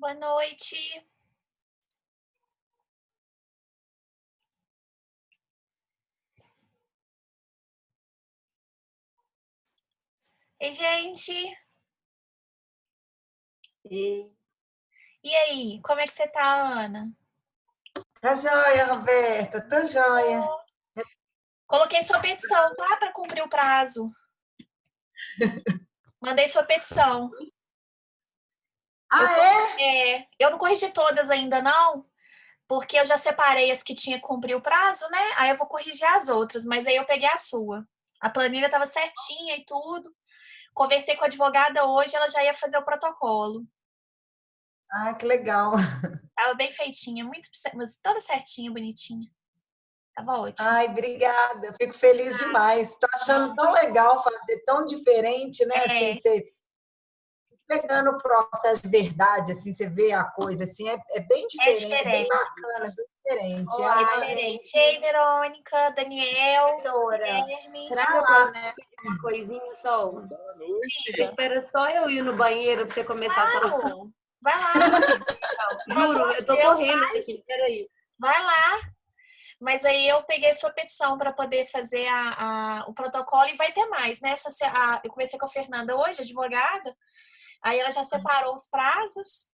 Boa noite. Ei, gente. E E aí, como é que você tá, Ana? tá joia, Roberta, tô joia. Coloquei sua petição, tá? Para cumprir o prazo. Mandei sua petição. Ah, é? Eu não corrigi todas ainda, não, porque eu já separei as que tinha que cumprir o prazo, né? Aí eu vou corrigir as outras, mas aí eu peguei a sua. A planilha estava certinha e tudo. Conversei com a advogada hoje, ela já ia fazer o protocolo. Ah, que legal. Tava bem feitinha, mas toda certinha, bonitinha. Tava ótimo. Ai, obrigada, fico feliz demais. Tô achando Não. tão legal fazer tão diferente, né? Assim, É, você pegando o processo de verdade, assim, você vê a coisa, assim, é bem é diferente, bem diferente. bacana, bem diferente. É Olá, diferente. gente. Ei, Verônica, Daniel, Professora, Guilherme. será que Tá eu lá, posso né? pedir uma coisinha só? Boa Você noite. Diga. espera só eu ir no banheiro pra você começar a falar. Claro. Vai lá, pelo Juro, amor eu de tô Deus, correndo vai. aqui. Peraí. Vai lá. Mas aí eu peguei sua petição para poder fazer o protocolo e vai ter mais, né? Eu conversei com a Fernanda hoje, advogada, aí ela já separou os prazos.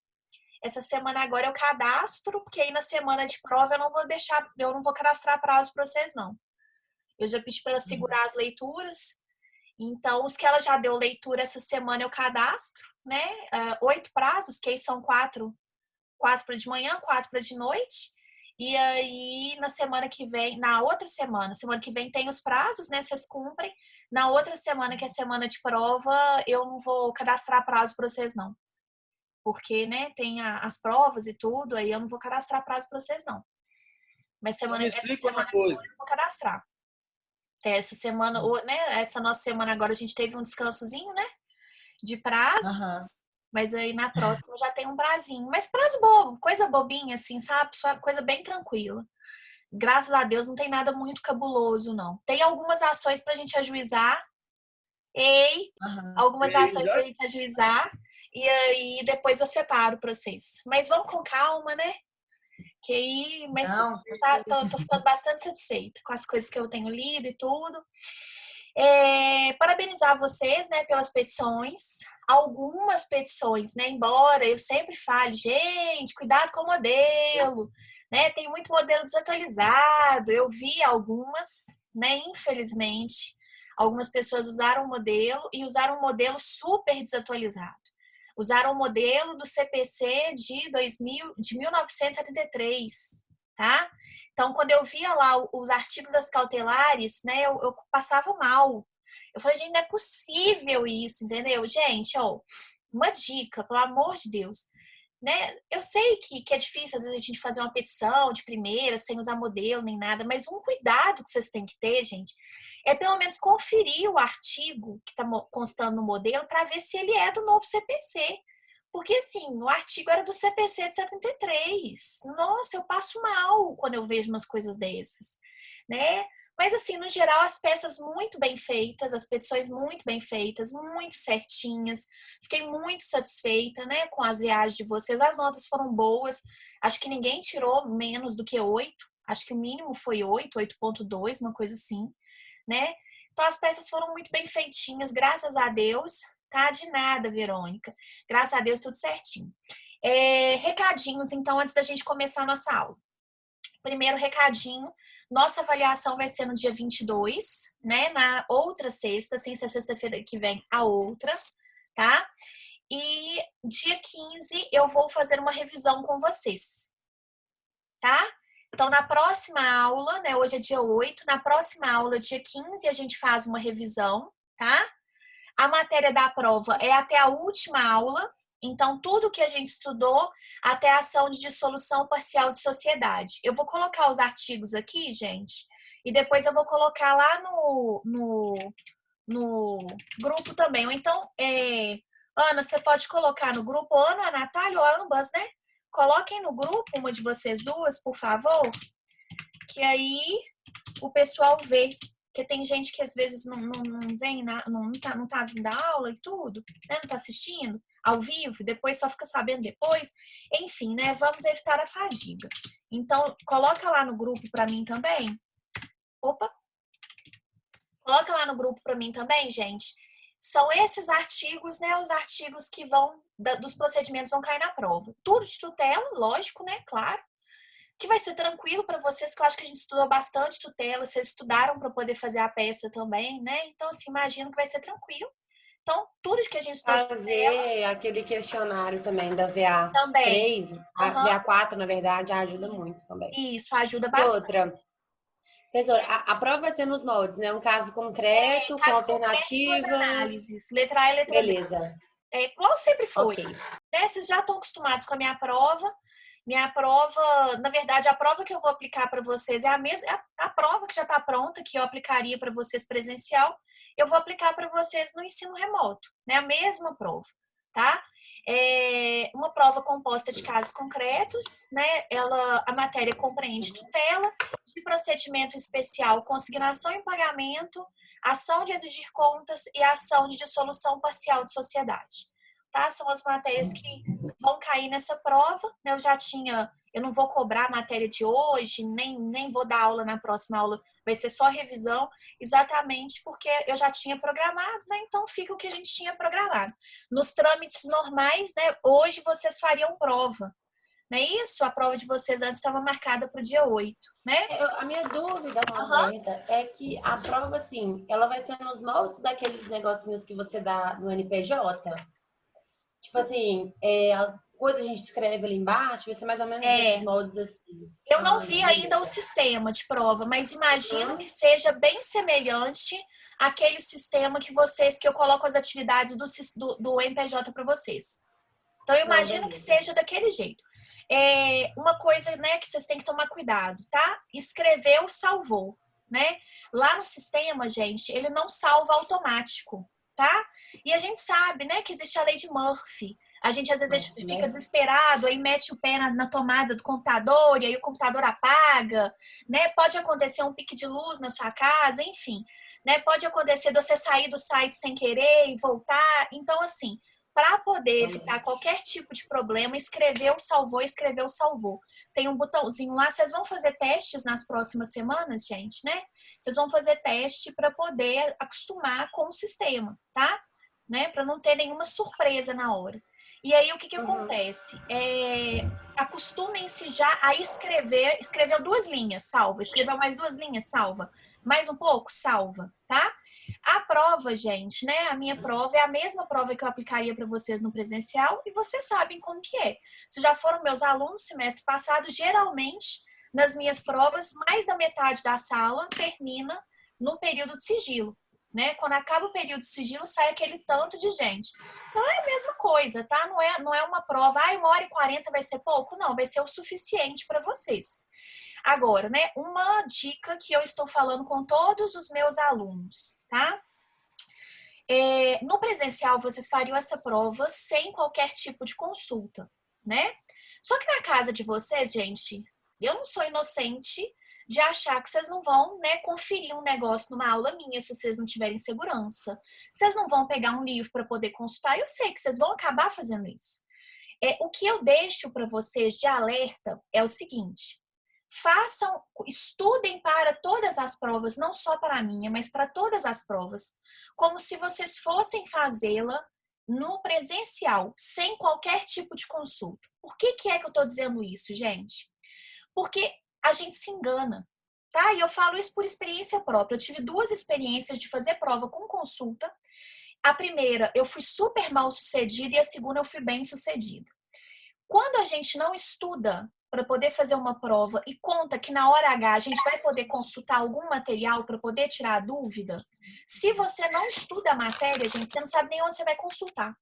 Essa semana agora eu cadastro, porque aí na semana de prova eu não vou cadastrar prazo para vocês, não. Eu já pedi para ela segurar as leituras. Então, os que ela já deu leitura essa semana eu cadastro, né? 8 prazos, que aí são quatro para de manhã, 4 para de noite. E aí, na outra semana que vem tem os prazos, né? Vocês cumprem. Na outra semana, que é semana de prova, eu não vou cadastrar prazo para vocês, não. Porque, né, tem as provas e tudo, aí eu não vou cadastrar prazo para vocês, não. Mas Só me essa explica uma semana coisa. eu vou cadastrar. Essa semana, né? Essa nossa semana agora a gente teve um descansozinho, né? De prazo. Aham. Mas aí na próxima já tem um prazinho. Mas prazo bobo, coisa bobinha, assim, sabe? Só coisa bem tranquila. Graças a Deus não tem nada muito cabuloso, não. Tem algumas ações pra gente ajuizar. Ei, Aham. algumas Ei, ações já pra gente ajuizar. E aí depois eu separo pra vocês. Mas vamos com calma, né? Que aí, mas Não, tô ficando bastante satisfeita com as coisas que eu tenho lido e tudo. Parabenizar vocês, né, pelas petições. Algumas petições, né, embora eu sempre fale, gente, cuidado com o modelo, né, tem muito modelo desatualizado. Eu vi algumas, né, infelizmente, algumas pessoas usaram o modelo e usaram um modelo super desatualizado. Usaram o modelo do CPC de 1973, tá? Então, quando eu via lá os artigos das cautelares, né, eu passava mal. Eu falei, gente, não é possível isso, entendeu? Gente, ó, uma dica, pelo amor de Deus. Né? Eu sei que é difícil, às vezes, a gente fazer uma petição de primeira, sem usar modelo nem nada, mas um cuidado que vocês têm que ter, gente, é pelo menos conferir o artigo que está constando no modelo para ver se ele é do novo CPC. Porque, assim, o artigo era do CPC de 73. Nossa, eu passo mal quando eu vejo umas coisas dessas, né? Mas, assim, no geral, as peças muito bem feitas, as petições muito bem feitas, muito certinhas. Fiquei muito satisfeita, né, com as viagens de vocês. As notas foram boas. Acho que ninguém tirou menos do que 8. Acho que o mínimo foi 8, 8,2, uma coisa assim, né? Então, as peças foram muito bem feitinhas, graças a Deus. Tá de nada, Verônica. Graças a Deus, tudo certinho. Recadinhos, então, antes da gente começar a nossa aula. Primeiro recadinho, nossa avaliação vai ser no dia 22, né? Na outra sexta, sem ser sexta-feira que vem, a outra, tá? E dia 15 eu vou fazer uma revisão com vocês, tá? Então, na próxima aula, né? Hoje é dia 8, na próxima aula, dia 15, a gente faz uma revisão, tá? A matéria da prova é até a última aula, então tudo que a gente estudou até a ação de dissolução parcial de sociedade. Eu vou colocar os artigos aqui, gente, e depois eu vou colocar lá no grupo também. Ou então, Ana, você pode colocar no grupo, Ana, a Natália, ou ambas, né? Coloquem no grupo, uma de vocês duas, por favor, que aí o pessoal vê, porque tem gente que às vezes não vem, não tá vindo da aula e tudo, né? Não tá assistindo ao vivo, depois só fica sabendo depois. Enfim, né? Vamos evitar a fadiga. Então, coloca lá no grupo para mim também. Opa! Coloca lá no grupo para mim também, gente. São esses artigos, né? Os artigos que dos procedimentos vão cair na prova. Tudo de tutela, lógico, né? Claro. Que vai ser tranquilo para vocês, que eu acho que a gente estudou bastante tutela, vocês estudaram para poder fazer a peça também, né? Então, assim, imagino que vai ser tranquilo. Então, tudo que a gente estudou de tutela... Fazer aquele questionário também da VA Também. 3, a VA 4, na verdade, ajuda muito também. Isso, ajuda E bastante. outra, professora, a prova vai ser nos moldes, né? Um caso concreto, com alternativas. Concreto e análises. Letra A e letra B. Beleza. Igual sempre foi. Ok. Né? Vocês já estão acostumados com a minha prova. Minha prova, na verdade, a prova que eu vou aplicar para vocês é a mesma, a prova que já está pronta, que eu aplicaria para vocês presencial, eu vou aplicar para vocês no ensino remoto, né? A mesma prova, tá? É uma prova composta de casos concretos, né? A matéria compreende tutela, de procedimento especial, consignação em pagamento, ação de exigir contas e ação de dissolução parcial de sociedade. Tá? São as matérias que vão cair nessa prova. Eu não vou cobrar a matéria de hoje, nem vou dar aula na próxima aula, vai ser só revisão, exatamente porque eu já tinha programado, né? Então fica o que a gente tinha programado. Nos trâmites normais, né? Hoje vocês fariam prova. Não é isso? A prova de vocês antes estava marcada para o dia 8, né? A minha dúvida, Roberta, é que a prova, assim, ela vai ser nos moldes daqueles negocinhos que você dá no NPJ? Tipo assim, a coisa a gente escreve ali embaixo, vai ser mais ou menos nesses moldes assim. Eu não vi ainda o sistema de prova, mas imagino que seja bem semelhante àquele sistema que eu coloco as atividades do MPJ para vocês. Então, eu imagino que seja daquele jeito. Uma coisa, né, que vocês têm que tomar cuidado, tá? Escreveu, salvou, né? Lá no sistema, gente, ele não salva automático, tá? E a gente sabe, né, que existe a lei de Murphy. A gente às vezes fica desesperado, aí mete o pé na tomada do computador e aí o computador apaga, né? Pode acontecer um pique de luz na sua casa, enfim, né? Pode acontecer de você sair do site sem querer e voltar. Então, assim, para poder evitar qualquer tipo de problema, escreveu, salvou. Tem um botãozinho lá, vocês vão fazer testes nas próximas semanas, gente, né? Vocês vão fazer teste para poder acostumar com o sistema, tá? Né? Para não ter nenhuma surpresa na hora. E aí, o que acontece? Acostumem-se já a escrever. Escreveu 2 linhas, salva. Escreveu mais 2 linhas, salva. Mais um pouco, salva, tá? A prova, gente, né? A minha prova é a mesma prova que eu aplicaria para vocês no presencial e vocês sabem como que é. Se já foram meus alunos semestre passado, geralmente, nas minhas provas, mais da metade da sala termina no período de sigilo. Né? Quando acaba o período de sigilo, sai aquele tanto de gente. Então é a mesma coisa, tá? Não é uma prova, 1h40 vai ser pouco? Não, vai ser o suficiente para vocês. Agora, né? Uma dica que eu estou falando com todos os meus alunos, tá? No presencial, vocês fariam essa prova sem qualquer tipo de consulta, né? Só que na casa de vocês, gente, eu não sou inocente de achar que vocês não vão, né, conferir um negócio numa aula minha se vocês não tiverem segurança. Vocês não vão pegar um livro para poder consultar. Eu sei que vocês vão acabar fazendo isso. O que eu deixo para vocês de alerta é o seguinte: estudem para todas as provas, não só para a minha, mas para todas as provas, como se vocês fossem fazê-la no presencial, sem qualquer tipo de consulta. Por que é que eu estou dizendo isso, gente? Porque a gente se engana, tá? E eu falo isso por experiência própria. Eu tive 2 experiências de fazer prova com consulta. A primeira, eu fui super mal sucedida e a segunda, eu fui bem sucedida. Quando a gente não estuda para poder fazer uma prova e conta que na hora H a gente vai poder consultar algum material para poder tirar a dúvida, se você não estuda a matéria, gente, você não sabe nem onde você vai consultar.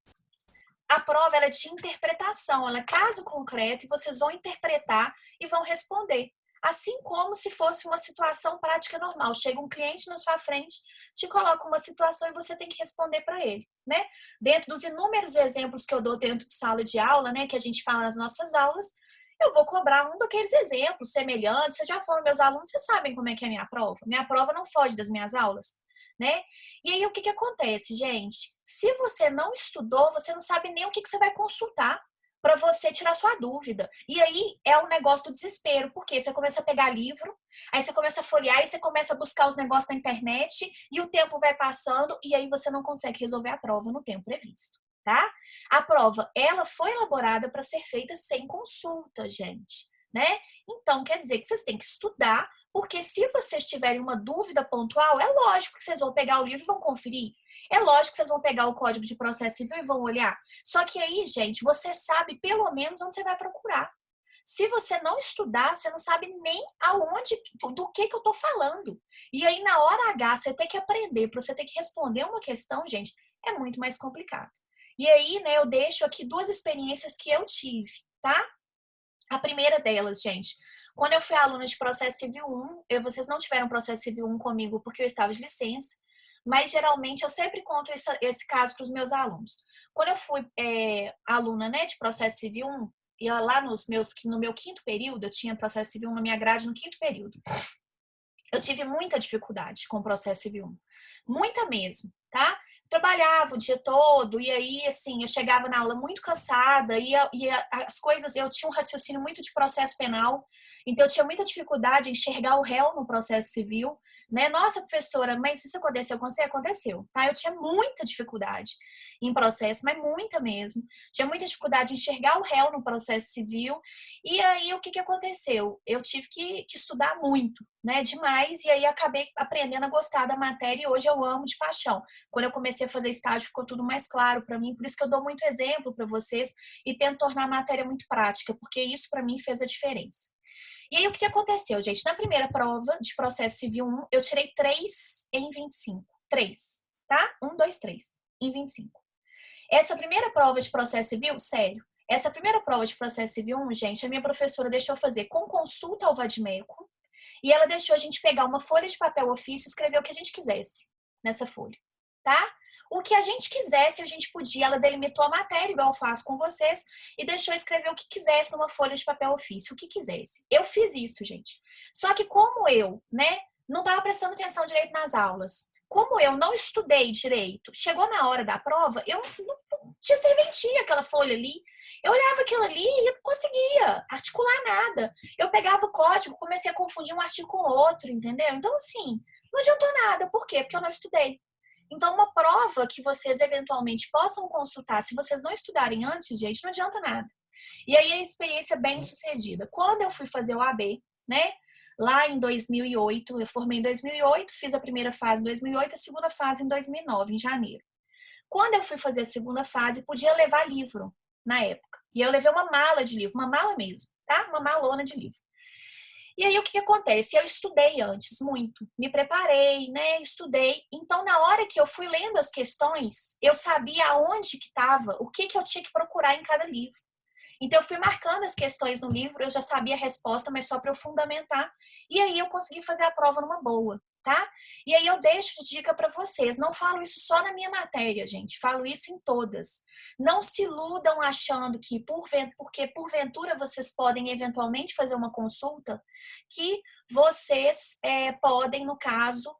A prova ela é de interpretação, ela é caso concreto e vocês vão interpretar e vão responder. Assim como se fosse uma situação prática normal. Chega um cliente na sua frente, te coloca uma situação e você tem que responder para ele, né? Dentro dos inúmeros exemplos que eu dou dentro de sala de aula, né, que a gente fala nas nossas aulas, eu vou cobrar um daqueles exemplos semelhantes. Vocês já foram meus alunos, vocês sabem como é que é a minha prova. Minha prova não foge das minhas aulas, né? E aí, o que acontece, gente? Se você não estudou, você não sabe nem o que você vai consultar para você tirar sua dúvida. E aí é o negócio do desespero, porque você começa a pegar livro, aí você começa a folhear, aí você começa a buscar os negócios na internet, e o tempo vai passando, e aí você não consegue resolver a prova no tempo previsto, tá? A prova, ela foi elaborada para ser feita sem consulta, gente, né? Então, quer dizer que vocês têm que estudar, porque se vocês tiverem uma dúvida pontual, é lógico que vocês vão pegar o livro e vão conferir. É lógico que vocês vão pegar o Código de Processo Civil e vão olhar. Só que aí, gente, você sabe pelo menos onde você vai procurar. Se você não estudar, você não sabe nem aonde, do que eu tô falando. E aí, na hora H, você tem que aprender, para você ter que responder uma questão, gente, é muito mais complicado. E aí, né, eu deixo aqui duas experiências que eu tive, tá? A primeira delas, gente, quando eu fui aluna de processo civil 1, vocês não tiveram processo civil 1 comigo porque eu estava de licença, mas geralmente eu sempre conto esse caso para os meus alunos. Quando eu fui aluna, né, de processo civil 1, e lá no meu quinto período, eu tinha processo civil 1 na minha grade no quinto período. Eu tive muita dificuldade com o processo civil 1. Muita mesmo, tá? Trabalhava o dia todo, e aí, assim, eu chegava na aula muito cansada, e as coisas, eu tinha um raciocínio muito de processo penal, então eu tinha muita dificuldade em enxergar o réu no processo civil, né? Nossa, professora, mas isso aconteceu com você? Aconteceu, tá? Eu tinha muita dificuldade em processo, mas muita mesmo. Tinha muita dificuldade em enxergar o réu no processo civil, e aí o que aconteceu? Eu tive que estudar muito, né? Demais, e aí acabei aprendendo a gostar da matéria, e hoje eu amo de paixão. Quando eu comecei a fazer estágio, ficou tudo mais claro para mim, por isso que eu dou muito exemplo para vocês e tento tornar a matéria muito prática, porque isso para mim fez a diferença. E aí, o que aconteceu, gente? Na primeira prova de processo civil 1, eu tirei 3 em 25. 3, tá? 1, 2, 3 em 25. Essa primeira prova de processo civil, sério, essa primeira prova de processo civil 1, gente, a minha professora deixou fazer com consulta ao vadimédico e ela deixou a gente pegar uma folha de papel ofício e escrever o que a gente quisesse nessa folha, tá? O que a gente quisesse, a gente podia. Ela delimitou a matéria, igual eu faço com vocês, e deixou escrever o que quisesse numa folha de papel ofício, o que quisesse. Eu fiz isso, gente. Só que como eu, né, não estava prestando atenção direito nas aulas, como eu não estudei direito, chegou na hora da prova, eu não tinha serventia aquela folha ali. Eu olhava aquilo ali e não conseguia articular nada. Eu pegava o código, comecei a confundir um artigo com outro, entendeu? Então, assim, não adiantou nada. Por quê? Porque eu não estudei. Então, uma prova que vocês eventualmente possam consultar, se vocês não estudarem antes, gente, não adianta nada. E aí, a experiência bem sucedida. Quando eu fui fazer o AB, né? Lá em 2008, eu formei em 2008, fiz a primeira fase em 2008, a segunda fase em 2009, em janeiro. Quando eu fui fazer a segunda fase, podia levar livro na época. E eu levei uma mala de livro, uma mala mesmo, tá? Uma malona de livro. E aí, o que acontece? Eu estudei antes, muito. Me preparei, né? Estudei. Então, na hora que eu fui lendo as questões, eu sabia aonde que estava, o que eu tinha que procurar em cada livro. Então, eu fui marcando as questões no livro, eu já sabia a resposta, mas só para eu fundamentar. E aí, eu consegui fazer a prova numa boa, tá? E aí, eu deixo de dica para vocês. Não falo isso só na minha matéria, gente. Falo isso em todas. Não se iludam achando que, porque porventura vocês podem eventualmente fazer uma consulta, que vocês podem, no caso,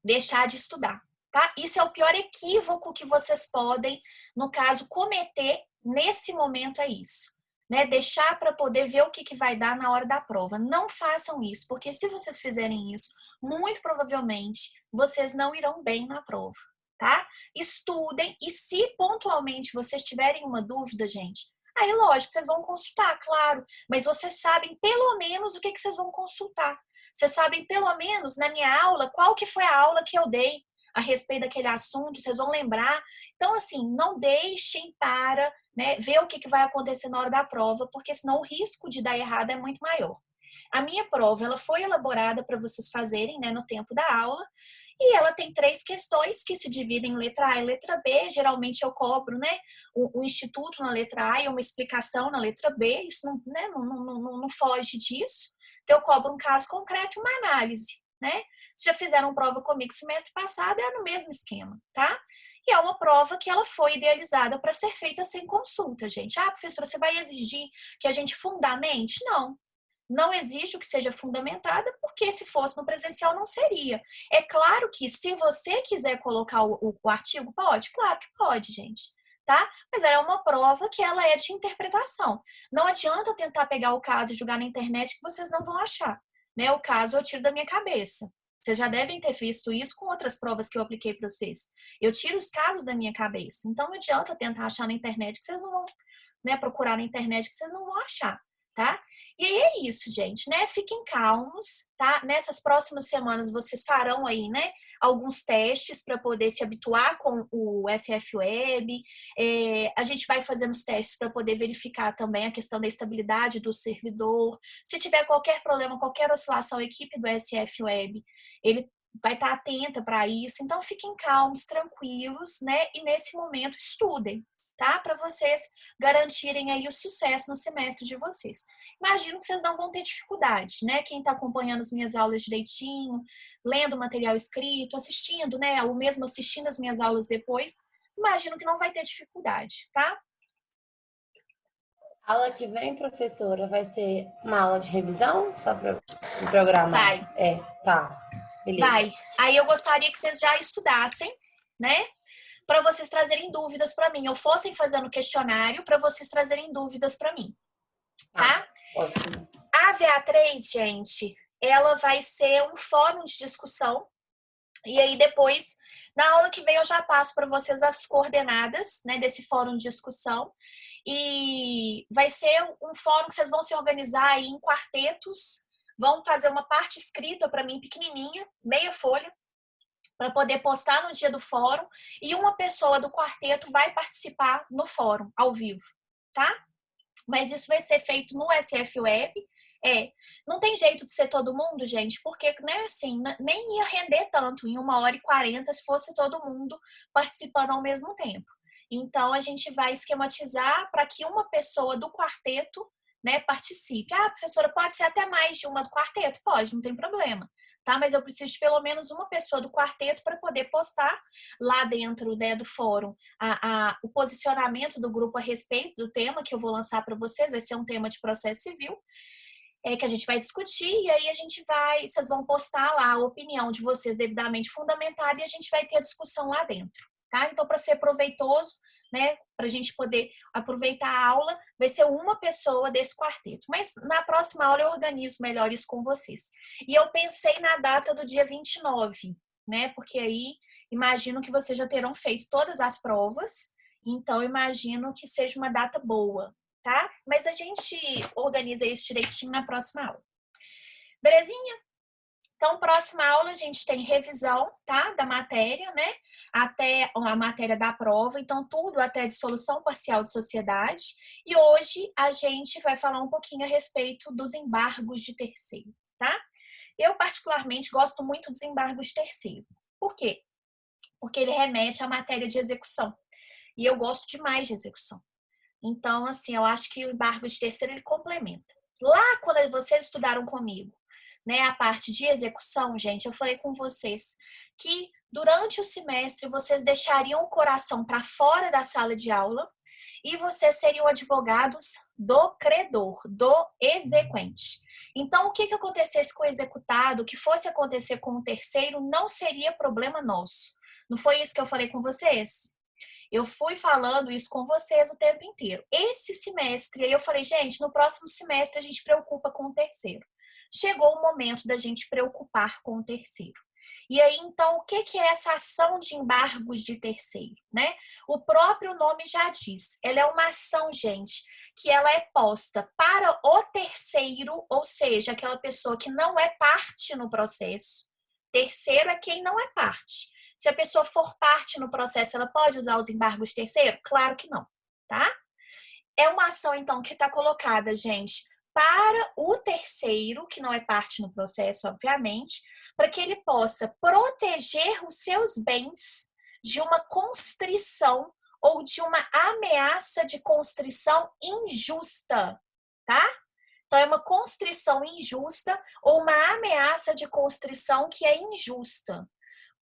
deixar de estudar, tá? Isso é o pior equívoco que vocês podem, no caso, cometer nesse momento, é isso, né? Deixar para poder ver o que vai dar na hora da prova. Não façam isso, porque se vocês fizerem isso, muito provavelmente vocês não irão bem na prova, tá? Estudem e se pontualmente vocês tiverem uma dúvida, gente, aí lógico, vocês vão consultar, claro, mas vocês sabem pelo menos o que vocês vão consultar. Vocês sabem pelo menos na minha aula qual que foi a aula que eu dei a respeito daquele assunto, vocês vão lembrar. Então, assim, não deixem para, né, ver o que vai acontecer na hora da prova, porque senão o risco de dar errado é muito maior. A minha prova, ela foi elaborada para vocês fazerem, né, no tempo da aula, e ela tem 3 questões que se dividem em letra A e letra B. Geralmente eu cobro, né, o instituto na letra A e uma explicação na letra B. Isso não, né, não foge disso. Então eu cobro um caso concreto e uma análise, né? Se já fizeram prova comigo semestre passado, é no mesmo esquema, tá? E é uma prova que ela foi idealizada para ser feita sem consulta, gente. Ah, professora, você vai exigir que a gente fundamente? Não. Não exijo que seja fundamentada, porque se fosse no presencial não seria. É claro que se você quiser colocar o artigo, pode? Claro que pode, gente. Tá? Mas é uma prova que ela é de interpretação. Não adianta tentar pegar o caso e jogar na internet que vocês não vão achar. Né? O caso eu tiro da minha cabeça. Vocês já devem ter visto isso com outras provas que eu apliquei para vocês. Eu tiro os casos da minha cabeça. Então não adianta tentar achar na internet que vocês não vão, né, procurar na internet que vocês não vão achar, tá? E aí é isso, gente, né? Fiquem calmos, tá? Nessas próximas semanas vocês farão aí, né, alguns testes para poder se habituar com o SF Web. A gente vai fazendo os testes para poder verificar também a questão da estabilidade do servidor. Se tiver qualquer problema, qualquer oscilação, a equipe do SF Web, ele vai estar atenta para isso. Então, fiquem calmos, tranquilos, né? E nesse momento, estudem, tá? Para vocês garantirem aí o sucesso no semestre de vocês. Imagino que vocês não vão ter dificuldade, né? Quem está acompanhando as minhas aulas direitinho, lendo o material escrito, assistindo, né? Ou mesmo assistindo as minhas aulas depois, imagino que não vai ter dificuldade, tá? A aula que vem, professora, vai ser uma aula de revisão? Só para o programa? Vai. Tá. Beleza. Vai. Aí eu gostaria que vocês já estudassem, né? Para vocês trazerem dúvidas para mim. Ou fossem fazendo questionário para vocês trazerem dúvidas para mim, tá? Ótimo. A VA3, gente, ela vai ser um fórum de discussão. E aí depois, na aula que vem, eu já passo para vocês as coordenadas, né, desse fórum de discussão. E vai ser um fórum que vocês vão se organizar aí em quartetos, vão fazer uma parte escrita para mim pequenininha, meia folha, para poder postar no dia do fórum, e uma pessoa do quarteto vai participar no fórum, ao vivo, tá? Mas isso vai ser feito no SF Web. Não tem jeito de ser todo mundo, gente, porque, né, assim, nem ia render tanto em 1h40 se fosse todo mundo participando ao mesmo tempo. Então, a gente vai esquematizar para que uma pessoa do quarteto, né, participe. Ah, professora, pode ser até mais de uma do quarteto? Pode, não tem problema. Tá? Mas eu preciso de pelo menos uma pessoa do quarteto para poder postar lá dentro, né, do fórum o posicionamento do grupo a respeito do tema que eu vou lançar para vocês. Vai ser um tema de processo civil, que a gente vai discutir, e aí vocês vão postar lá a opinião de vocês devidamente fundamentada e a gente vai ter a discussão lá dentro, tá? Então, para ser proveitoso, né, para a gente poder aproveitar a aula, vai ser uma pessoa desse quarteto. Mas na próxima aula eu organizo melhor isso com vocês. E eu pensei na data do dia 29, né, porque aí imagino que vocês já terão feito todas as provas, então imagino que seja uma data boa, tá? Mas a gente organiza isso direitinho na próxima aula. Belezinha? Então, próxima aula a gente tem revisão, tá? Da matéria, né? Até a matéria da prova. Então, tudo até de solução parcial de sociedade. E hoje a gente vai falar um pouquinho a respeito dos embargos de terceiro, tá? Eu, particularmente, gosto muito dos embargos de terceiro. Por quê? Porque ele remete à matéria de execução. E eu gosto demais de execução. Então, assim, eu acho que o embargo de terceiro ele complementa. Lá, quando vocês estudaram comigo, né, a parte de execução, gente, eu falei com vocês que durante o semestre vocês deixariam o coração para fora da sala de aula e vocês seriam advogados do credor, do exequente. Então, o que acontecesse com o executado, o que fosse acontecer com o terceiro, não seria problema nosso. Não foi isso que eu falei com vocês? Eu fui falando isso com vocês o tempo inteiro. Esse semestre, aí eu falei, gente, no próximo semestre a gente preocupa com o terceiro. Chegou o momento da gente preocupar com o terceiro. E aí, então, o que é essa ação de embargos de terceiro, né? O próprio nome já diz. Ela é uma ação, gente, que ela é posta para o terceiro, ou seja, aquela pessoa que não é parte no processo. Terceiro é quem não é parte. Se a pessoa for parte no processo, ela pode usar os embargos de terceiro? Claro que não, tá? É uma ação, então, que está colocada, gente, para o terceiro, que não é parte no processo, obviamente, para que ele possa proteger os seus bens de uma constrição ou de uma ameaça de constrição injusta, tá? Então, é uma constrição injusta ou uma ameaça de constrição que é injusta.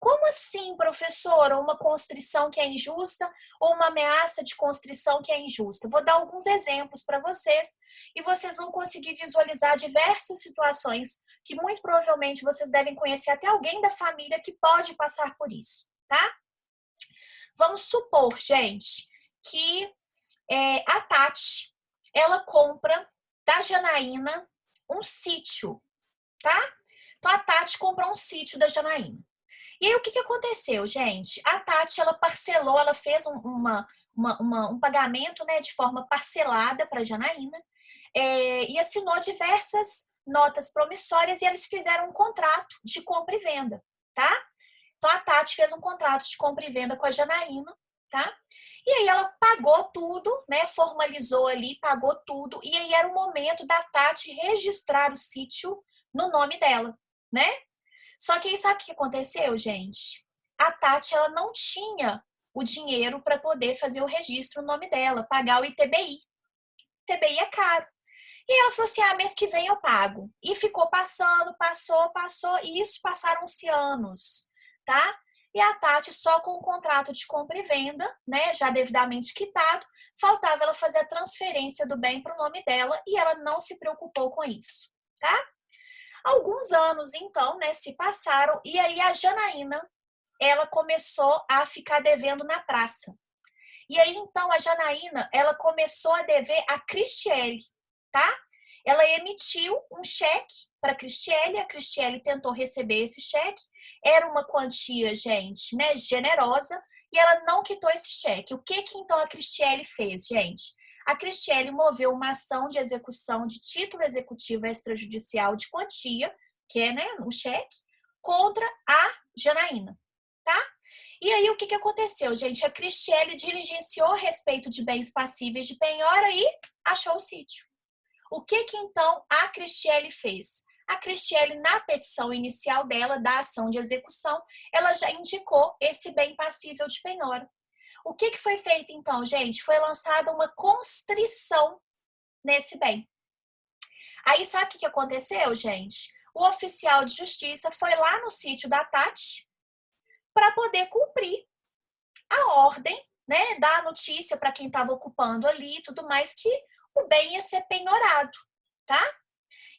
Como assim, professora? Uma constrição que é injusta ou uma ameaça de constrição que é injusta? Vou dar alguns exemplos para vocês e vocês vão conseguir visualizar diversas situações que muito provavelmente vocês devem conhecer até alguém da família que pode passar por isso, tá? Vamos supor, gente, que a Tati, ela compra da Janaína um sítio, tá? Então, a Tati comprou um sítio da Janaína. E aí, o que aconteceu, gente? A Tati, ela parcelou, ela fez um pagamento, né, de forma parcelada para a Janaína e assinou diversas notas promissórias e eles fizeram um contrato de compra e venda, tá? Então, a Tati fez um contrato de compra e venda com a Janaína, tá? E aí, ela pagou tudo, né, formalizou ali, pagou tudo, e aí era o momento da Tati registrar o sítio no nome dela, né? Só que aí sabe o que aconteceu, gente? A Tati, ela não tinha o dinheiro para poder fazer o registro no nome dela, pagar o ITBI. ITBI é caro. E ela falou assim, mês que vem eu pago. E ficou passando, passou, e isso passaram-se anos, tá? E a Tati, só com o contrato de compra e venda, né, já devidamente quitado, faltava ela fazer a transferência do bem para o nome dela e ela não se preocupou com isso, tá? Alguns anos, então, né, se passaram e aí a Janaína, ela começou a ficar devendo na praça. E aí, então, a Janaína, ela começou a dever a Cristiele, tá? Ela emitiu um cheque para a Cristiele tentou receber esse cheque, era uma quantia, gente, né, generosa, e ela não quitou esse cheque. O que então a Cristiele fez, gente? A Cristiele moveu uma ação de execução de título executivo extrajudicial de quantia, que é, né, um cheque, contra a Janaína, tá? E aí, o que aconteceu, gente? A Cristiele diligenciou a respeito de bens passíveis de penhora e achou o sítio. O que então a Cristiele fez? A Cristiele, na petição inicial dela, da ação de execução, ela já indicou esse bem passível de penhora. O que foi feito então, gente? Foi lançada uma constrição nesse bem. Aí, sabe o que aconteceu, gente? O oficial de justiça foi lá no sítio da Tati para poder cumprir a ordem, né? Dar a notícia para quem estava ocupando ali e tudo mais, que o bem ia ser penhorado, tá?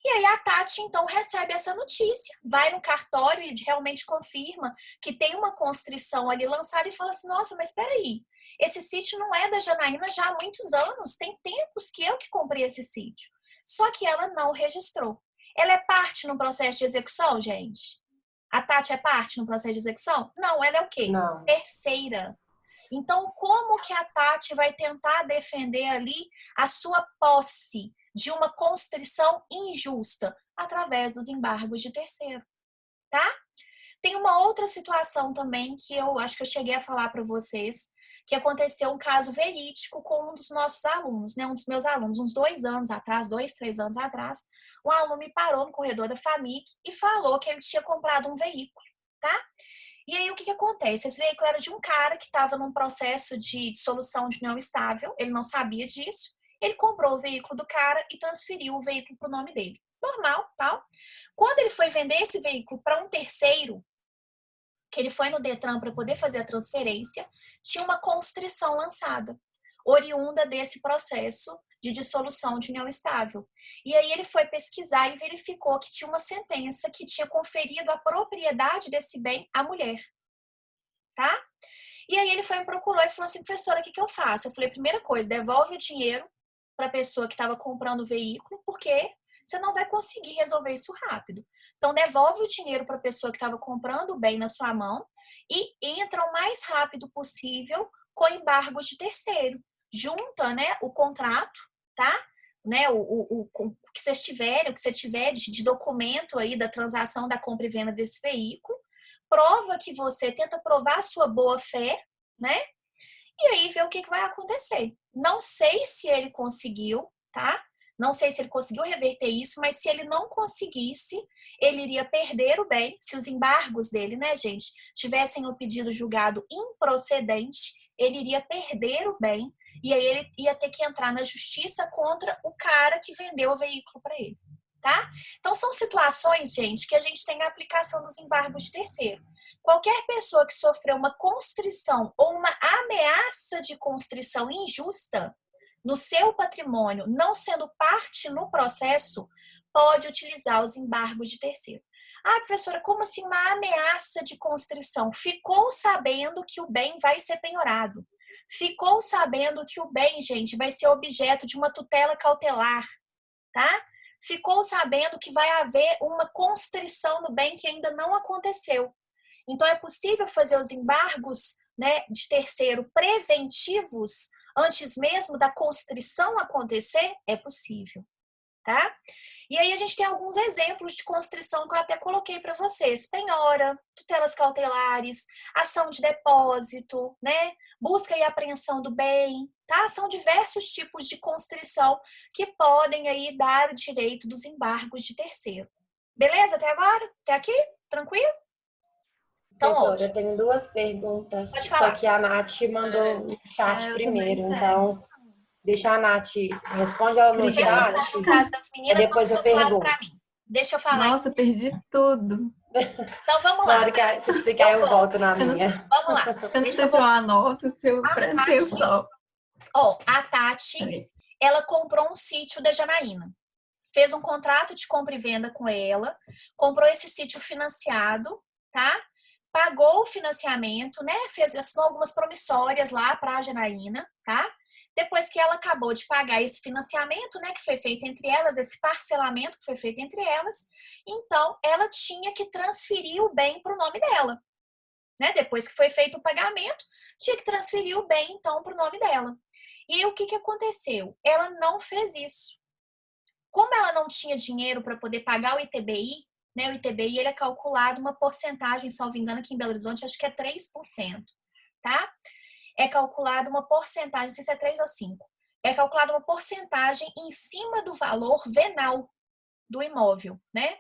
E aí a Tati, então, recebe essa notícia, vai no cartório e realmente confirma que tem uma constrição ali lançada e fala assim, nossa, mas espera aí, esse sítio não é da Janaína já há muitos anos, tem tempos que eu que comprei esse sítio. Só que ela não registrou. Ela é parte no processo de execução, gente? A Tati é parte no processo de execução? Não, ela é o quê? Não. Terceira. Então, como que a Tati vai tentar defender ali a sua posse de uma constrição injusta? Através dos embargos de terceiro, tá? Tem uma outra situação também que eu acho que eu cheguei a falar para vocês, que aconteceu um caso verídico com um dos nossos alunos, né? Um dos meus alunos, uns 2 anos atrás, 2, 3 anos atrás, um aluno me parou no corredor da FAMIC e falou que ele tinha comprado um veículo, tá? E aí, o que acontece? Esse veículo era de um cara que estava num processo de dissolução de união estável, ele não sabia disso, ele comprou o veículo do cara e transferiu o veículo para o nome dele. Normal, tal. Quando ele foi vender esse veículo para um terceiro, que ele foi no Detran para poder fazer a transferência, tinha uma constrição lançada, oriunda desse processo de dissolução de união estável. E aí ele foi pesquisar e verificou que tinha uma sentença que tinha conferido a propriedade desse bem à mulher, tá? E aí ele foi me procurou e falou assim, professora, o que eu faço? Eu falei, primeira coisa, devolve o dinheiro para a pessoa que estava comprando o veículo, porque você não vai conseguir resolver isso rápido. Então, devolve o dinheiro para a pessoa que estava comprando o bem na sua mão e entra o mais rápido possível com embargos de terceiro. Junta, né, o contrato, tá? Né, o que vocês tiverem, o que você tiver de documento aí da transação da compra e venda desse veículo, prova que você tenta provar a sua boa-fé, né? E aí vê o que vai acontecer. Não sei se ele conseguiu, tá? Não sei se ele conseguiu reverter isso, mas se ele não conseguisse, ele iria perder o bem. Se os embargos dele, né, gente, tivessem o pedido julgado improcedente, ele iria perder o bem e aí ele ia ter que entrar na justiça contra o cara que vendeu o veículo para ele, tá? Então, são situações, gente, que a gente tem a aplicação dos embargos de terceiro. Qualquer pessoa que sofreu uma constrição ou uma ameaça de constrição injusta no seu patrimônio, não sendo parte no processo, pode utilizar os embargos de terceiro. Ah, professora, como assim uma ameaça de constrição? Ficou sabendo que o bem vai ser penhorado. Ficou sabendo que o bem, gente, vai ser objeto de uma tutela cautelar, tá? Ficou sabendo que vai haver uma constrição no bem que ainda não aconteceu. Então, é possível fazer os embargos, né, de terceiro preventivos antes mesmo da constrição acontecer? É possível, tá? E aí a gente tem alguns exemplos de constrição que eu até coloquei para vocês. Penhora, tutelas cautelares, ação de depósito, né? Busca e apreensão do bem, tá? São diversos tipos de constrição que podem aí dar o direito dos embargos de terceiro. Beleza até agora? Até aqui? Tranquilo? Então, Professora, ótimo. eu tenho duas perguntas, Pode só falar. que a Nath mandou no chat eu primeiro, também então deixa a Nath, responde ela no Obrigada. chat, No caso das e meninas, não depois eu ficou claro pergunto. para mim. Deixa eu falar. Nossa, perdi tudo. Então, vamos Na lá. hora que você explicar, eu volto na Eu não, minha. Vamos lá. eu não sei se eu anoto, se eu presto atenção. Ó, a Tati, ela comprou um sítio da Janaína. Fez um contrato de compra e venda com ela, comprou esse sítio financiado, tá? Pagou o financiamento, né? Assinou algumas promissórias lá para a Janaína, tá? Depois que ela acabou de pagar esse financiamento, né, que foi feito entre elas, esse parcelamento que foi feito entre elas, então ela tinha que transferir o bem para o nome dela, né? Depois que foi feito o pagamento, tinha que transferir o bem então para o nome dela. E o que aconteceu? Ela não fez isso. Como ela não tinha dinheiro para poder pagar o ITBI, né? O ITBI ele é calculado uma porcentagem, salvo engano, aqui em Belo Horizonte, acho que é 3%, tá? É calculado uma porcentagem, não sei se é 3 ou 5. É calculada uma porcentagem em cima do valor venal do imóvel, né?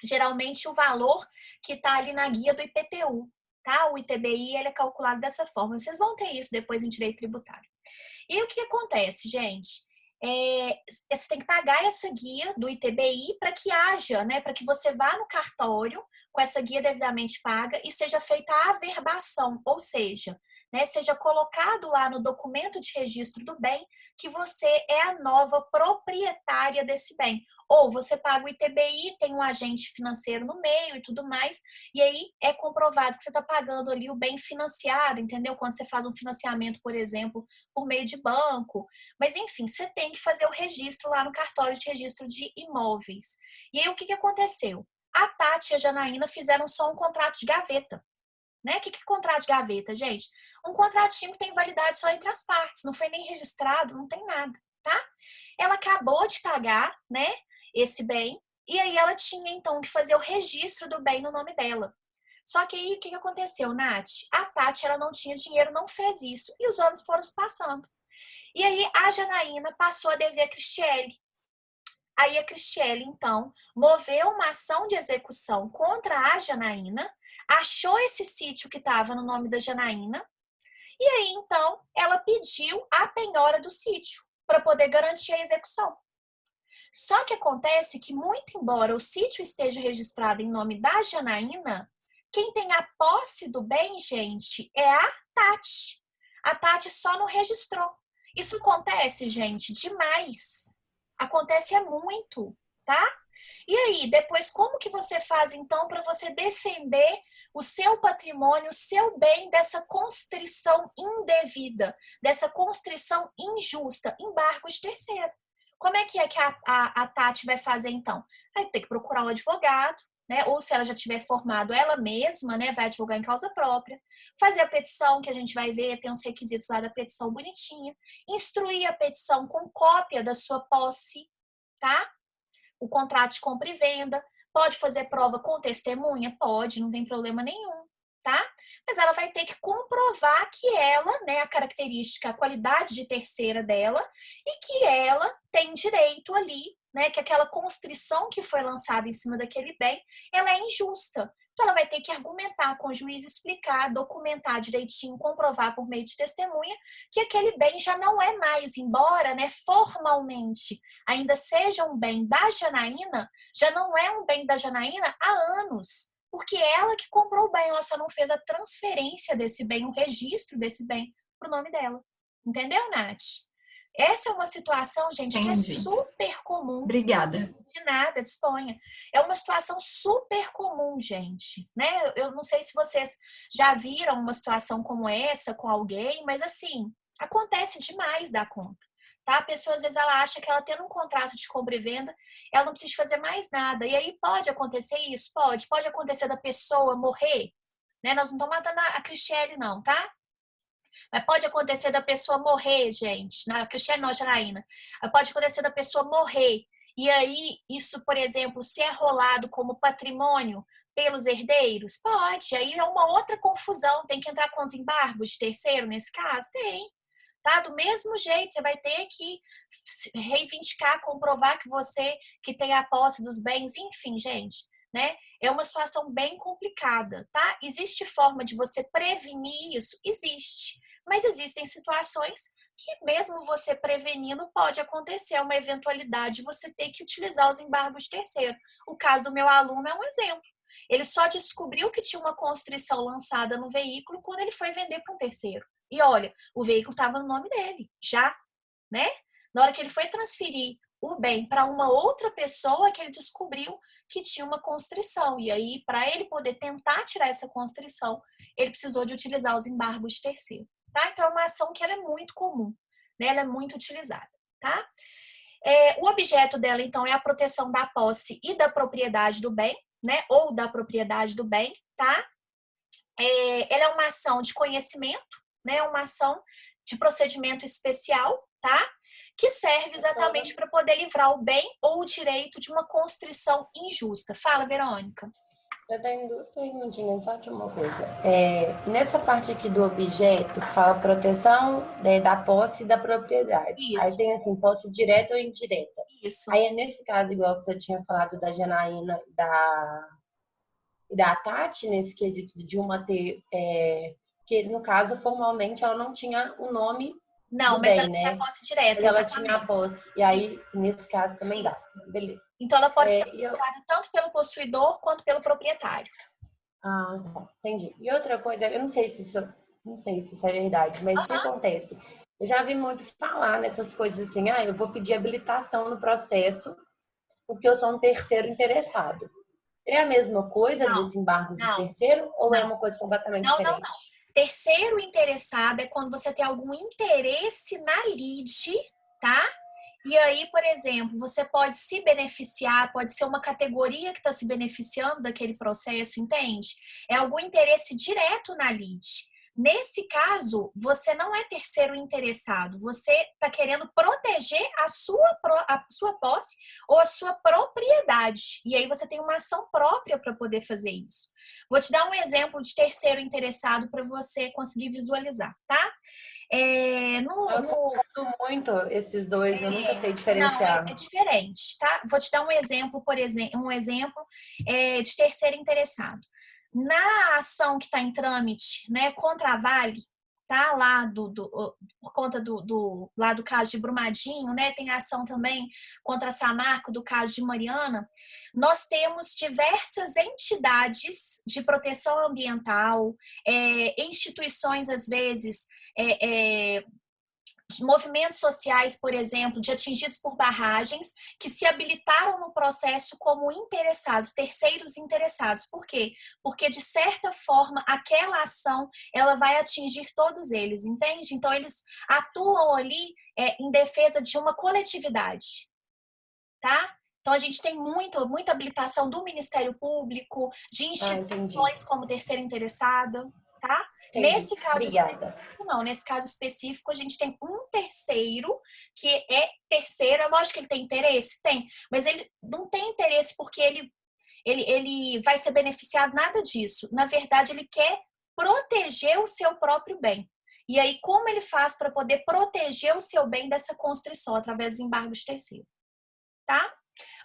Geralmente o valor que está ali na guia do IPTU, tá? O ITBI ele é calculado dessa forma. Vocês vão ter isso depois em direito tributário. E o que acontece, gente? Você tem que pagar essa guia do ITBI para que haja, né? Para que você vá no cartório com essa guia devidamente paga e seja feita a averbação, ou seja, né, seja colocado lá no documento de registro do bem que você é a nova proprietária desse bem. Ou você paga o ITBI, tem um agente financeiro no meio e tudo mais, e aí é comprovado que você está pagando ali o bem financiado, entendeu? Quando você faz um financiamento, por exemplo, por meio de banco. Mas, enfim, você tem que fazer o registro lá no cartório de registro de imóveis. E aí, o que aconteceu? A Tati e a Janaína fizeram só um contrato de gaveta. Né? O que é contrato de gaveta, gente? Um contratinho que tem validade só entre as partes, não foi nem registrado, não tem nada, tá? Ela acabou de pagar, né, esse bem, e aí ela tinha, então, que fazer o registro do bem no nome dela. Só que aí, o que aconteceu, Nath? A Tati, ela não tinha dinheiro, não fez isso, e os anos foram se passando. E aí, a Janaína passou a dever a Cristiele. Aí, a Cristiele, então, moveu uma ação de execução contra a Janaína, achou esse sítio que estava no nome da Janaína, e aí, então, ela pediu a penhora do sítio para poder garantir a execução. Só que acontece que, muito embora o sítio esteja registrado em nome da Janaína, quem tem a posse do bem, gente, é a Tati. A Tati só não registrou. Isso acontece, gente, demais. Acontece muito, tá? E aí, depois, como que você faz, então, para você defender o seu patrimônio, o seu bem dessa constrição indevida, dessa constrição injusta, embargo de terceiro? Como é que a Tati vai fazer, então? Vai ter que procurar um advogado, né? Ou se ela já tiver formado ela mesma, né? Vai advogar em causa própria. Fazer a petição, que a gente vai ver, tem os requisitos lá da petição bonitinha. Instruir a petição com cópia da sua posse, tá? O contrato de compra e venda. Pode fazer prova com testemunha? Pode, não tem problema nenhum, tá? Mas ela vai ter que comprovar que ela, né, a característica, a qualidade de terceira dela, e que ela tem direito ali, né, que aquela constrição que foi lançada em cima daquele bem, ela é injusta. Então, ela vai ter que argumentar com o juiz, explicar, documentar direitinho, comprovar por meio de testemunha que aquele bem já não é mais, embora, né, formalmente ainda seja um bem da Janaína, já não é um bem da Janaína há anos. porque ela que comprou o bem, ela só não fez a transferência desse bem, o registro desse bem pro nome dela. Entendeu, Nath? Essa é uma situação, gente, que é Entendi. super comum. Obrigada. De nada, disponha. É uma situação super comum, gente, né? Eu não sei se vocês já viram uma situação como essa com alguém, mas assim, acontece demais da conta, tá? A pessoa, às vezes, ela acha que ela tendo um contrato de compra e venda, ela não precisa fazer mais nada. E aí pode acontecer isso? Pode acontecer da pessoa morrer, né? Nós não estamos matando a Cristiane, não, tá? Mas pode acontecer da pessoa morrer, gente. Na Cristiane não, Janaína. Pode acontecer da pessoa morrer. E aí, isso, por exemplo, ser rolado como patrimônio pelos herdeiros? Pode. Aí é uma outra confusão. Tem que entrar com os embargos de terceiro nesse caso? Tem. Tá? Do mesmo jeito, você vai ter que reivindicar, comprovar que você que tem a posse dos bens, enfim, gente, né? É uma situação bem complicada, tá? Existe forma de você prevenir isso? Existe. Mas existem situações que mesmo você prevenindo pode acontecer uma eventualidade de você ter que utilizar os embargos de terceiro. O caso do meu aluno é um exemplo. Ele só descobriu que tinha uma constrição lançada no veículo quando ele foi vender para um terceiro. E olha, o veículo estava no nome dele, já, né? Na hora que ele foi transferir o bem para uma outra pessoa, que ele descobriu que tinha uma constrição. E aí, para ele poder tentar tirar essa constrição, ele precisou de utilizar os embargos de terceiro, tá? Então, é uma ação que ela é muito comum, né? Ela é muito utilizada, tá? O objeto dela, então, é a proteção da posse e da propriedade do bem, né? Ou da propriedade do bem, tá? Ela é uma ação de conhecimento, né? Uma ação de procedimento especial, tá? Que serve exatamente para poder livrar o bem ou o direito de uma constrição injusta. Fala, Verônica. Eu tenho duas perguntinhas, só que uma coisa. Nessa parte aqui do objeto, que fala proteção, né, da posse e da propriedade. Isso. Aí tem assim, posse direta ou indireta. Isso. Aí nesse caso, igual que você tinha falado da Janaína e da Tati, nesse quesito de uma ter, que no caso, formalmente, ela não tinha o nome não, do mas bem, ela tinha né? posse direta, Mas ela exatamente. tinha a posse. E aí, nesse caso, também dá. Isso. Beleza. Então, ela pode ser utilizada tanto pelo possuidor quanto pelo proprietário. Ah, tá. Entendi. E outra coisa, eu não sei se isso é verdade, mas o que acontece? Eu já vi muito falar nessas coisas assim, eu vou pedir habilitação no processo porque eu sou um terceiro interessado. É a mesma coisa desse embargo de terceiro ou é uma coisa completamente diferente? Não. Terceiro interessado é quando você tem algum interesse na lide, tá? E aí, por exemplo, você pode se beneficiar, pode ser uma categoria que está se beneficiando daquele processo, entende? É algum interesse direto na lide. Nesse caso, você não é terceiro interessado, você está querendo proteger a sua posse ou a sua propriedade. E aí você tem uma ação própria para poder fazer isso. Vou te dar um exemplo de terceiro interessado para você conseguir visualizar, tá? Eu confundo muito esses dois, eu nunca sei diferenciar. Não, é diferente, tá? Vou te dar um exemplo, de terceiro interessado. Na ação que está em trâmite, né, contra a Vale, tá? Lá por conta lá do caso de Brumadinho, né? Tem ação também contra a Samarco, do caso de Mariana. Nós temos diversas entidades de proteção ambiental, instituições, às vezes, de movimentos sociais, por exemplo, de atingidos por barragens, que se habilitaram no processo como interessados, terceiros interessados. Por quê? Porque, de certa forma, aquela ação ela vai atingir todos eles, entende? Então, eles atuam ali em defesa de uma coletividade, tá? Então, a gente tem muita habilitação do Ministério Público, de instituições como terceira interessada, tá? Entendi. Nesse caso Obrigada. nesse caso específico, a gente tem um terceiro, que é terceiro, é lógico que ele tem interesse? Tem, mas ele não tem interesse porque ele vai ser beneficiado nada disso. Na verdade, ele quer proteger o seu próprio bem. E aí, como ele faz para poder proteger o seu bem dessa constrição? Através dos embargos de terceiro, tá?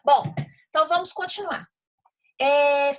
Bom, então vamos continuar.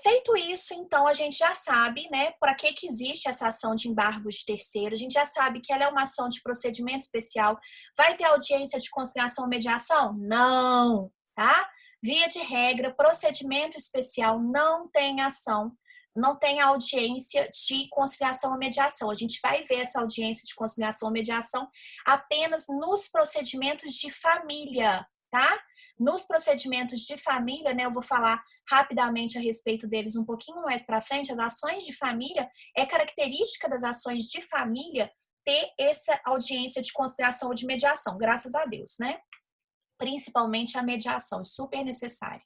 Feito isso, então, a gente já sabe, né, para que existe essa ação de embargos de terceiro. A gente já sabe que ela é uma ação de procedimento especial. Vai ter audiência de conciliação ou mediação? Não, tá? Via de regra, procedimento especial não tem ação não tem audiência de conciliação ou mediação. A gente vai ver essa audiência de conciliação ou mediação apenas nos procedimentos de família, tá? Nos procedimentos de família, né, eu vou falar rapidamente a respeito deles um pouquinho mais para frente. As ações de família, é característica das ações de família ter essa audiência de conciliação ou de mediação, graças a Deus, né? Principalmente a mediação, super necessária.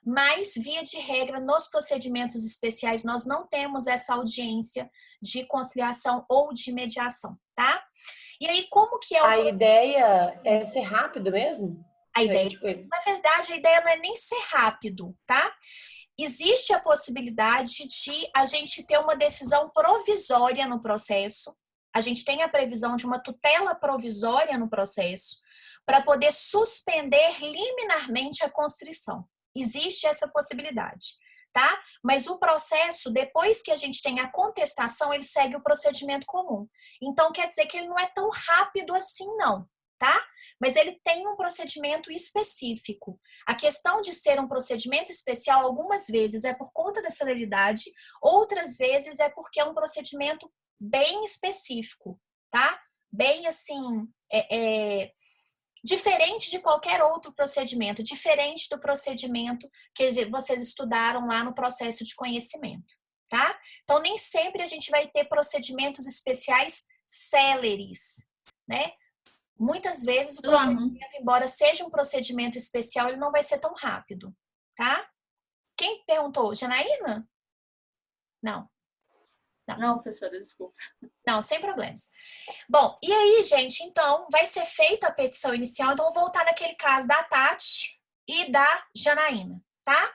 Mas, via de regra, nos procedimentos especiais, nós não temos essa audiência de conciliação ou de mediação, tá? E aí, como que é o... A ideia é ser rápido mesmo? A ideia, na verdade, a ideia não é nem ser rápido, tá? Existe a possibilidade de a gente ter uma decisão provisória no processo. A gente tem a previsão de uma tutela provisória no processo para poder suspender liminarmente a constrição. Existe essa possibilidade, tá? Mas o processo, depois que a gente tem a contestação, ele segue o procedimento comum. Então, quer dizer que ele não é tão rápido assim, não, tá? Mas ele tem um procedimento específico. A questão de ser um procedimento especial, algumas vezes é por conta da celeridade, outras vezes é porque é um procedimento bem específico, tá? Bem assim, diferente de qualquer outro procedimento, diferente do procedimento que vocês estudaram lá no processo de conhecimento, tá? Então, nem sempre a gente vai ter procedimentos especiais céleres, né? Muitas vezes o procedimento, embora seja um procedimento especial, ele não vai ser tão rápido, tá? Quem perguntou? Janaína? Não. Não, professora, desculpa. Não, sem problemas. Bom, e aí, gente, então, vai ser feita a petição inicial. Então, vou voltar naquele caso da Tati e da Janaína, tá?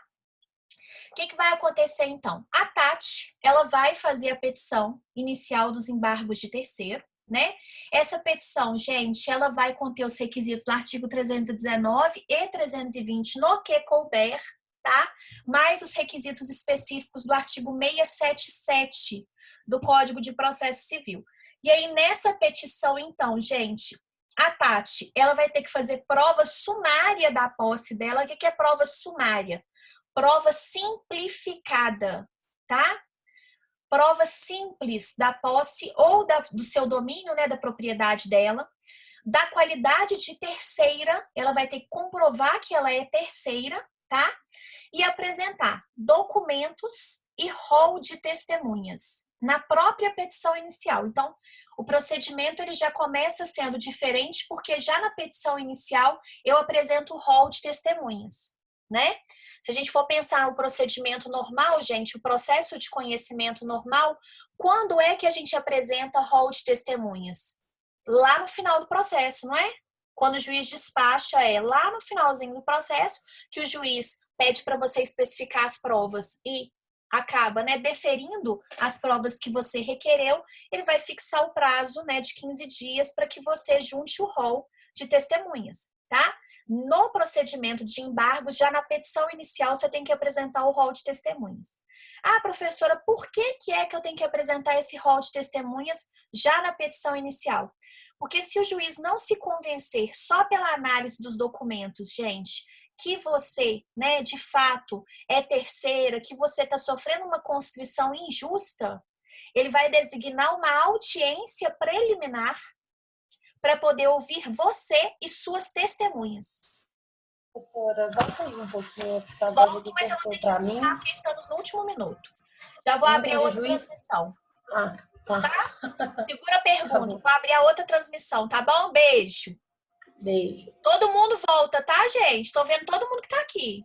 O que vai acontecer, então? A Tati, ela vai fazer a petição inicial dos embargos de terceiro, né? Essa petição, gente, ela vai conter os requisitos do artigo 319 e 320 no que couber, tá? Mais os requisitos específicos do artigo 677 do Código de Processo Civil. E aí, nessa petição, então, gente, a Tati, ela vai ter que fazer prova sumária da posse dela. O que é prova sumária? Prova simplificada, tá? Prova simples da posse ou do seu domínio, né, da propriedade dela. Da qualidade de terceira, ela vai ter que comprovar que ela é terceira, tá? E apresentar documentos e rol de testemunhas na própria petição inicial. Então, o procedimento ele já começa sendo diferente, porque já na petição inicial eu apresento o rol de testemunhas, né? Se a gente for pensar o procedimento normal, gente, o processo de conhecimento normal, quando é que a gente apresenta rol de testemunhas? Lá no final do processo, não é? Quando o juiz despacha, é lá no finalzinho do processo que o juiz pede para você especificar as provas e acaba, né, deferindo as provas que você requereu, ele vai fixar o prazo, né, de 15 dias para que você junte o rol de testemunhas, tá? No procedimento de embargo, já na petição inicial, você tem que apresentar o rol de testemunhas. Ah, professora, por que é que eu tenho que apresentar esse rol de testemunhas já na petição inicial? Porque se o juiz não se convencer só pela análise dos documentos, gente, que você, né, de fato é terceira, que você está sofrendo uma constrição injusta, ele vai designar uma audiência preliminar para poder ouvir você e suas testemunhas. Professora, volta aí um pouquinho, por favor. Volto, mas eu vou ter que encerrar porque estamos no último minuto. Já vou abrir a outra transmissão. Ah, tá. Segura a pergunta, vou abrir a outra transmissão, tá bom? Beijo. Beijo. Todo mundo volta, tá, gente? Tô vendo todo mundo que tá aqui.